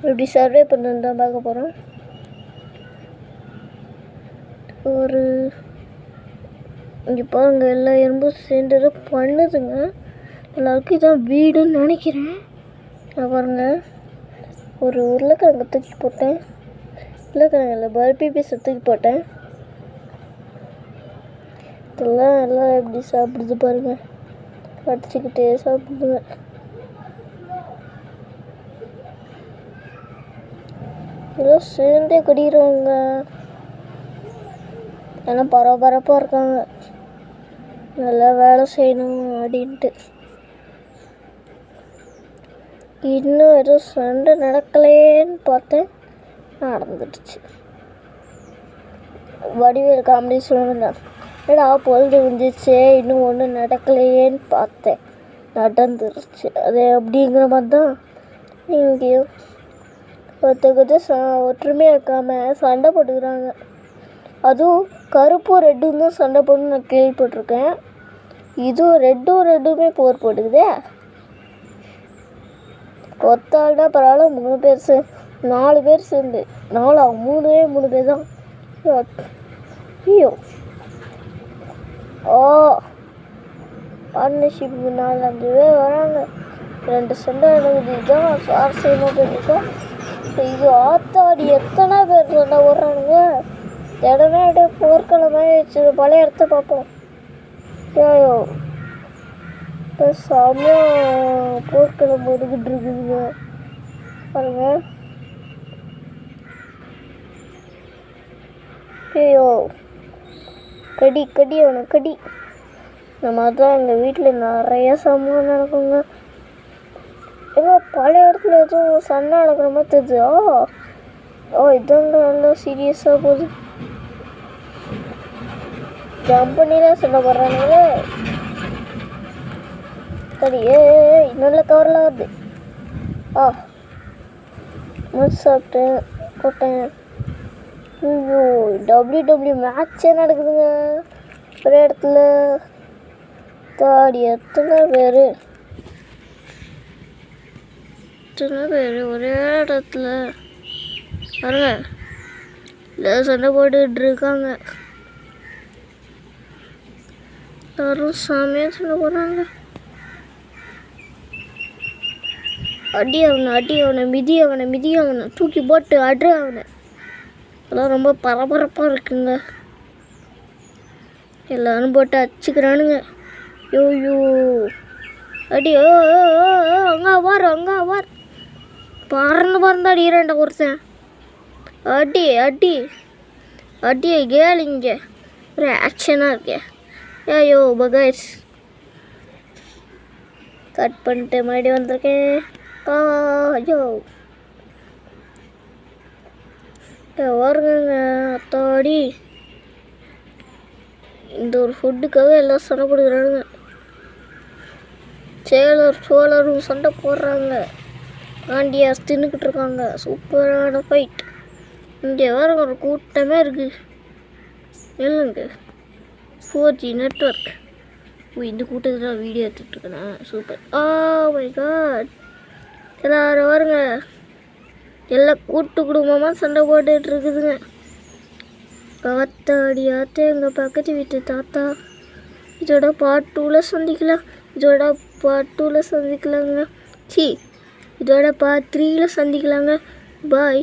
இப்படி சர்வே பண்ணி தான் பார்க்க போகிறோம். ஒரு இங்கே பாருங்க, எல்லா எறும்பும் சேர்ந்து தான் பண்ணுதுங்க. எல்லாருக்கும் இதான் வீடுன்னு நினைக்கிறேன். நான் பாருங்க, ஒரு உருளைக்கிழங்கு தூக்கி போட்டேன். உருளைக்கிழங்குல பருப்பி பீஸை தூக்கி போட்டேன். இதெல்லாம் எல்லாம் எப்படி சாப்பிடுது பாருங்க, கடிச்சிக்கிட்டே சாப்பிடுங்க. எல்லாம் சேர்ந்தே கடிக்கிறவங்க எல்லாம் பரபரப்பாக இருக்காங்க, நல்லா வேலை செய்யணும் அப்படின்ட்டு. இன்னும் எதுவும் சண்டை நடக்கலேன்னு பார்த்தேன், நடந்துடுச்சு. வடிவேல் காமெடி சொல்லுங்க, ஏடா பொழுது வந்துச்சு இன்னும் ஒன்றும் நடக்கலையேன்னு பார்த்தேன், நடந்துருச்சு. அது அப்படிங்கிற மாதிரி தான் இங்கேயும் ஒருத்தருக்கு ஒற்றுமையாக இருக்காமல் சண்டை போட்டுக்கிறாங்க. அதுவும் கருப்பும் ரெட்டும் தான் சண்டை போட்டு நான் கேள்விப்பட்டிருக்கேன். இதுவும் ரெட்டுமே போர் போட்டுக்குதே. ஒத்தாள்னா பரவாயில்ல, 3 பேர் 4 பேர் சேர்ந்து 3 பேர் தான். ஐயோ பார்ட்னர்ஷிப் 4-5 பேர் வராங்க, 2 சண்டை நடக்குது. இதுதான் சுவாரஸ்யமாக போயிட்டுருக்கோம். இது ஆத்தாடி எத்தனை பேர் சண்டை ஓடுறானுங்க. இடமே அப்படியே போர்க்களமாக வச்சு பழைய இடத்த பார்ப்போம். ஐயோ செம்மையாக போர்க்களம் ஒதுக்கிட்டு இருக்குதுங்க பாருங்க. ஐயோ கடி அவனை கடி. இந்த மாதிரி தான் எங்கள் வீட்டில் நிறைய சம்பவம் நடக்குங்க. ஏதோ பழைய இடத்துல எதுவும் சண்டை நடக்கிற மாதிரி தெரியுது. இதாங்க நல்லா சீரியஸாக போகுது. ஜம்ப் பண்ணி தான் சண்டை போடுறானுங்களே. சரி, நல்ல கவரில் வருது. முடிச்சு சாப்பிட்டேன் போட்டேன். ஐயோ WWE மேட்சே நடக்குதுங்க ஒரே இடத்துல. தாடி எத்தனை பேர் ஒரே இடத்துல பாருங்க, எல்லாம் சண்டை போட்டுக்கிட்டு இருக்காங்க. எல்லாரும் சாமியாக சண்டை போடுறாங்க. அடி அவனை மிதி அவனை தூக்கி போட்டு அடு அவனை. அதெல்லாம் ரொம்ப பரபரப்பாக இருக்குங்க. எல்லாரும் போட்டு அடிச்சுக்கிறானுங்க. யோயோ அடி அங்கே வார் பறந்து அடிக்கிறான்டா ஒருத்தன். அடி கேள் இங்கே ஒரு ஆக்ஷனாக இருக்கே. ஐயோ பகைஸ் கட் பண்ணிட்டு மறுபடியும் வந்திருக்கேன். ஐயோ வருங்க அத்தாடி. இந்த ஒரு ஃபுட்டுக்காக எல்லாம் சண்டை போடுகிறானுங்க. சோழரும் சண்டை போடுறாங்க. ஆண்டியாஸ் தின்னுக்கிட்டு இருக்காங்க. சூப்பரான ஃபைட். இங்கே வேறு ஒரு கூட்டமே இருக்குது. இல்லைங்க 4G நெட்ஒர்க். இந்த கூட்டத்தில் நான் வீடியோ எடுத்துகிட்ருக்கேன். சூப்பர். My god. எல்லாரும் வருங்க, எல்லாம் கூட்டு குடும்பமாக சண்டை போட்டுட்டு இருக்குதுங்க. ஆத்தாடி எங்கள் பக்கத்து வீட்டு தாத்தா. இதோட பார்ட் 2ல சந்திக்கலாம். இதோட பார்ட் 3ல சந்திக்கலாங்க. பாய்.